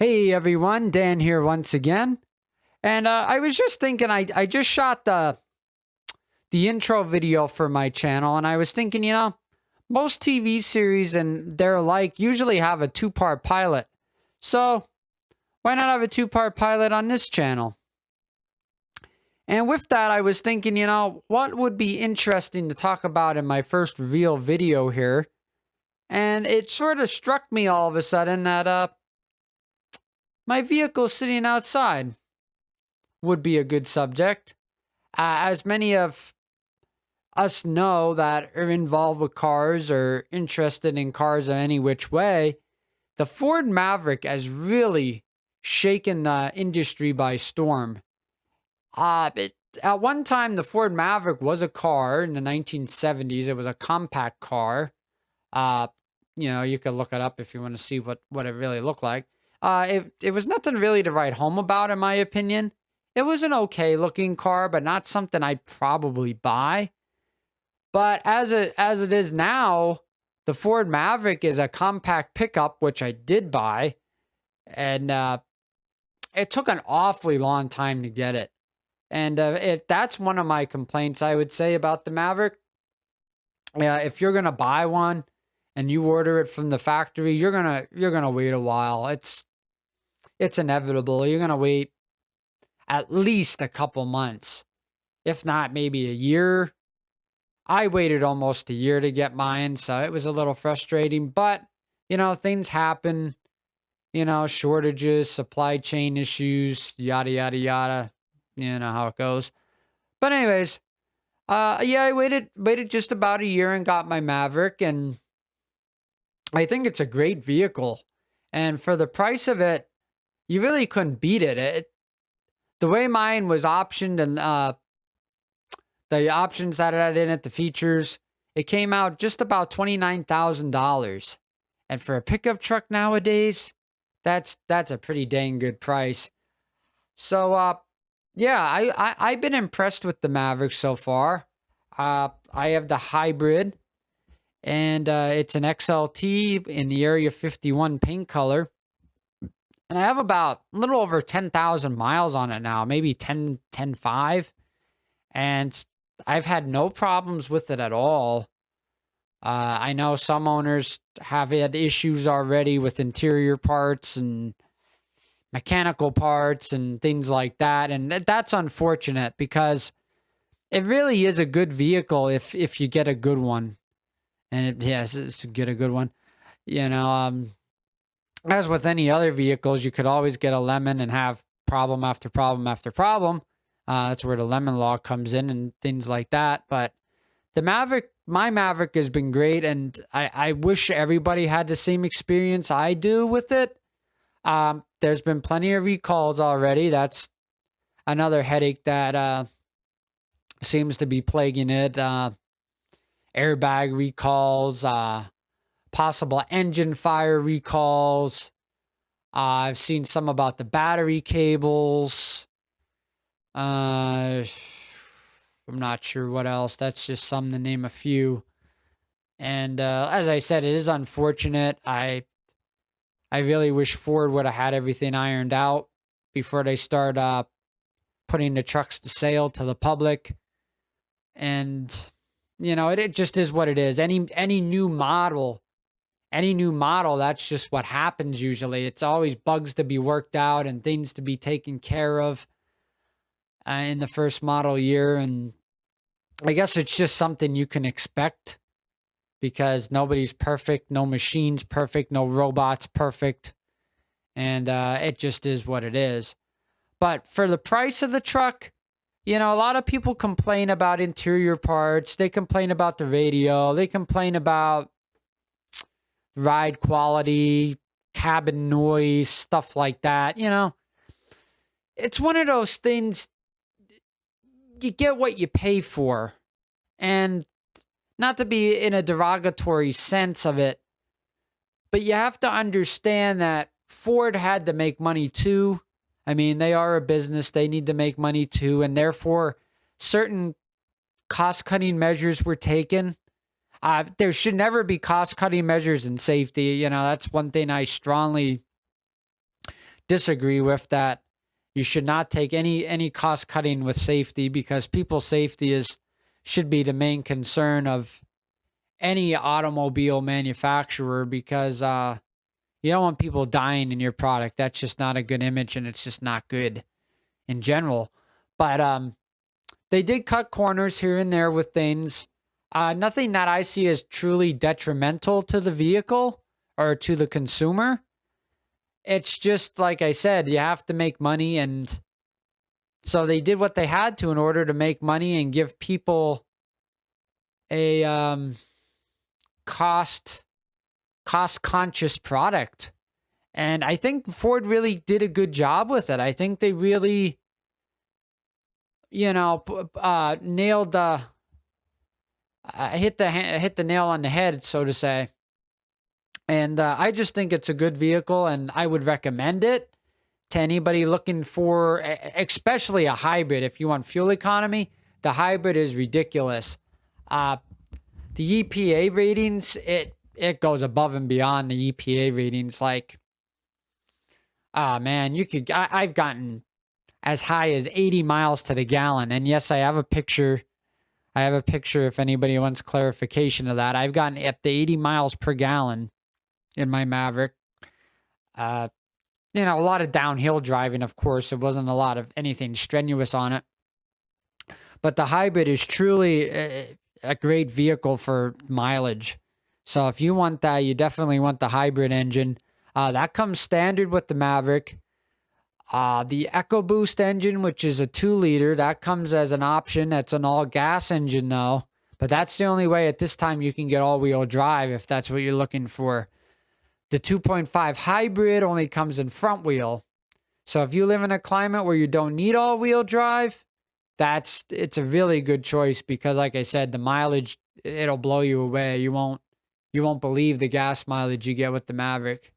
Hey everyone, Dan here once again. And I was just thinking, I just shot the intro video for my channel, and I was thinking, most TV series and their like usually have a two-part pilot. So why not have a two-part pilot on this channel? And with that, I was thinking, what would be interesting to talk about in my first real video here? And it sort of struck me all of a sudden that my vehicle sitting outside would be a good subject. As many of us know that are involved with cars or interested in cars in any which way, the Ford Maverick has really shaken the industry by storm. At one time, the Ford Maverick was a car in the 1970s. It was a compact car. You could look it up if you want to see what it really looked like. It was nothing really to write home about, in my opinion. It was an okay looking car, but not something I'd probably buy. But as it is now, the Ford Maverick is a compact pickup, which I did buy, and it took an awfully long time to get it. And that's one of my complaints, I would say, about the Maverick. If you're gonna buy one and you order it from the factory, you're gonna wait a while. It's inevitable. You're gonna wait at least a couple months, if not maybe a year. I waited almost a year to get mine, so it was a little frustrating, but things happen, shortages, supply chain issues, yada, yada, yada. You know how it goes. But anyways, I waited just about a year and got my Maverick, and I think it's a great vehicle. And for the price of it, you really couldn't beat it. The way mine was optioned and the options that it had in it, the features, it came out just about $29,000. And for a pickup truck nowadays, that's a pretty dang good price. So, I've been impressed with the Maverick so far. I have the hybrid, and it's an XLT in the Area 51 paint color. And I have about a little over 10,000 miles on it now, maybe 10.5. And I've had no problems with it at all. I know some owners have had issues already with interior parts and mechanical parts and things like that. And that's unfortunate because it really is a good vehicle if you get a good one. And it's get a good one. As with any other vehicles, you could always get a lemon and have problem after problem after problem. That's where the lemon law comes in and things like that. But my Maverick has been great, and I wish everybody had the same experience I do with it. There's been plenty of recalls already. That's another headache that seems to be plaguing it. Airbag recalls, possible engine fire recalls. I've seen some about the battery cables. I'm not sure what else. That's just some to name a few. And as I said, it is unfortunate. I really wish Ford would have had everything ironed out before they start putting the trucks to sale to the public. And it just is what it is. Any new model, that's just what happens usually. It's always bugs to be worked out and things to be taken care of in the first model year. And I guess it's just something you can expect because nobody's perfect. No machine's perfect. No robot's perfect. And it just is what it is. But for the price of the truck, a lot of people complain about interior parts. They complain about the radio. They complain about ride quality, cabin noise, stuff like that. It's one of those things, you get what you pay for. And not to be in a derogatory sense of it, but you have to understand that Ford had to make money too. I mean, they are a business. They need to make money too. And therefore, certain cost-cutting measures were taken. There should never be cost-cutting measures in safety. That's one thing I strongly disagree with, that you should not take any cost cutting with safety, because people's safety should be the main concern of any automobile manufacturer, because you don't want people dying in your product. That's just not a good image, and it's just not good in general. But they did cut corners here and there with things. Nothing that I see as truly detrimental to the vehicle or to the consumer. It's just, like I said, you have to make money, and so they did what they had to in order to make money and give people a cost conscious product. And I think Ford really did a good job with it. I think they really, nailed hit the nail on the head, so to say. And I just think it's a good vehicle, and I would recommend it to anybody looking for, especially a hybrid. If you want fuel economy, the hybrid is ridiculous. The EPA ratings, it goes above and beyond the EPA ratings. Like, man, I've gotten as high as 80 miles to the gallon. And yes, I have a picture. If anybody wants clarification of that. I've gotten up to 80 miles per gallon in my Maverick. A lot of downhill driving, of course. It wasn't a lot of anything strenuous on it. But the hybrid is truly a great vehicle for mileage. So if you want that, you definitely want the hybrid engine. That comes standard with the Maverick. The EcoBoost engine, which is a 2-liter, that comes as an option. That's an all-gas engine, though. But that's the only way at this time you can get all-wheel drive, if that's what you're looking for. The 2.5 hybrid only comes in front wheel. So if you live in a climate where you don't need all-wheel drive, it's a really good choice, because, like I said, the mileage, it'll blow you away. You won't believe the gas mileage you get with the Maverick.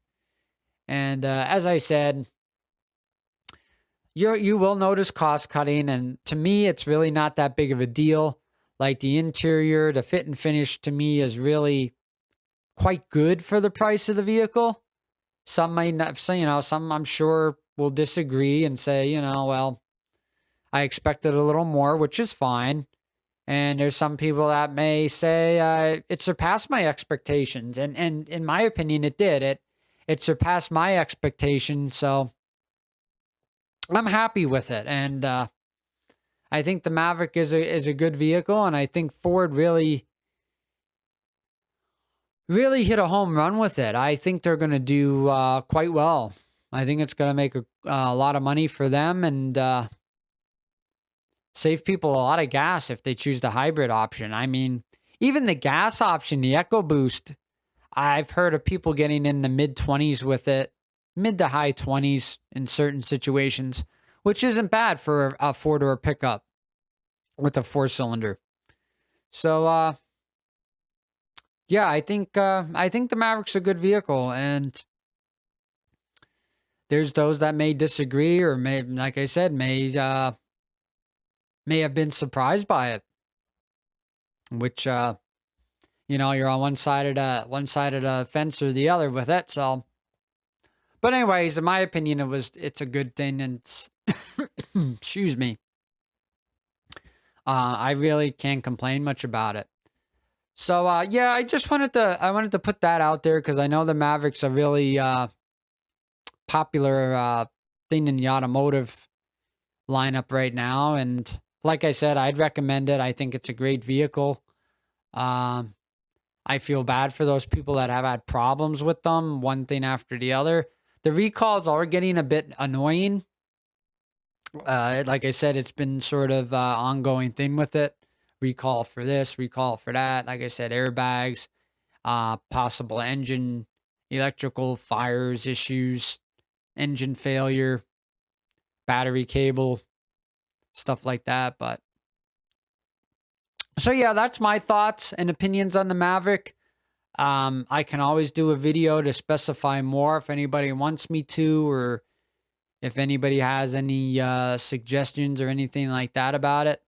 And as I said, you will notice cost cutting, and to me, it's really not that big of a deal. Like the interior, the fit and finish, to me, is really quite good for the price of the vehicle. Some might not say, some I'm sure will disagree and say, well, I expected a little more, which is fine. And there's some people that may say it surpassed my expectations, and in my opinion, it did. It surpassed my expectations, so I'm happy with it. And I think the Maverick is a good vehicle, and I think Ford really hit a home run with it. I think they're going to do quite well. I think it's going to make a lot of money for them, and save people a lot of gas if they choose the hybrid option. I mean, even the gas option, the EcoBoost, I've heard of people getting in the mid-20s with it, mid to high 20s in certain situations, which isn't bad for a four-door pickup with a 4-cylinder. So, yeah, I think the Maverick's a good vehicle, and there's those that may disagree, or may, like I said, may have been surprised by it, which you're on one side of the fence or the other with it. So, but anyways, in my opinion, it's a good thing, and excuse me, I really can't complain much about it. So yeah, I just wanted to put that out there, because I know the Maverick's a really popular thing in the automotive lineup right now, and like I said, I'd recommend it. I think it's a great vehicle. I feel bad for those people that have had problems with them, one thing after the other. The recalls are getting a bit annoying. Like I said, it's been sort of ongoing thing with it. Recall for this, recall for that. Like I said, airbags, possible engine, electrical fires issues, engine failure, battery cable, stuff like that. But so yeah, that's my thoughts and opinions on the Maverick. I can always do a video to specify more if anybody wants me to, or if anybody has any suggestions or anything like that about it.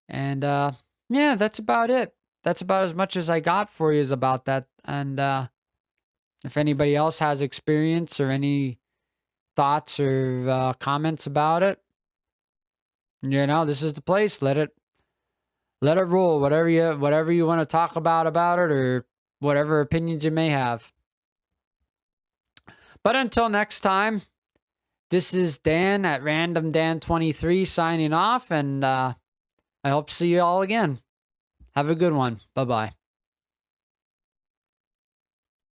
And yeah, that's about it. That's about as much as I got for you is about that. And if anybody else has experience or any thoughts or comments about it, you know, this is the place. Let it rule. Whatever you want to talk about it, or whatever opinions you may have. But until next time, this is Dan at Random Dan 23 signing off, and I hope to see you all again. Have a good one. Bye-bye.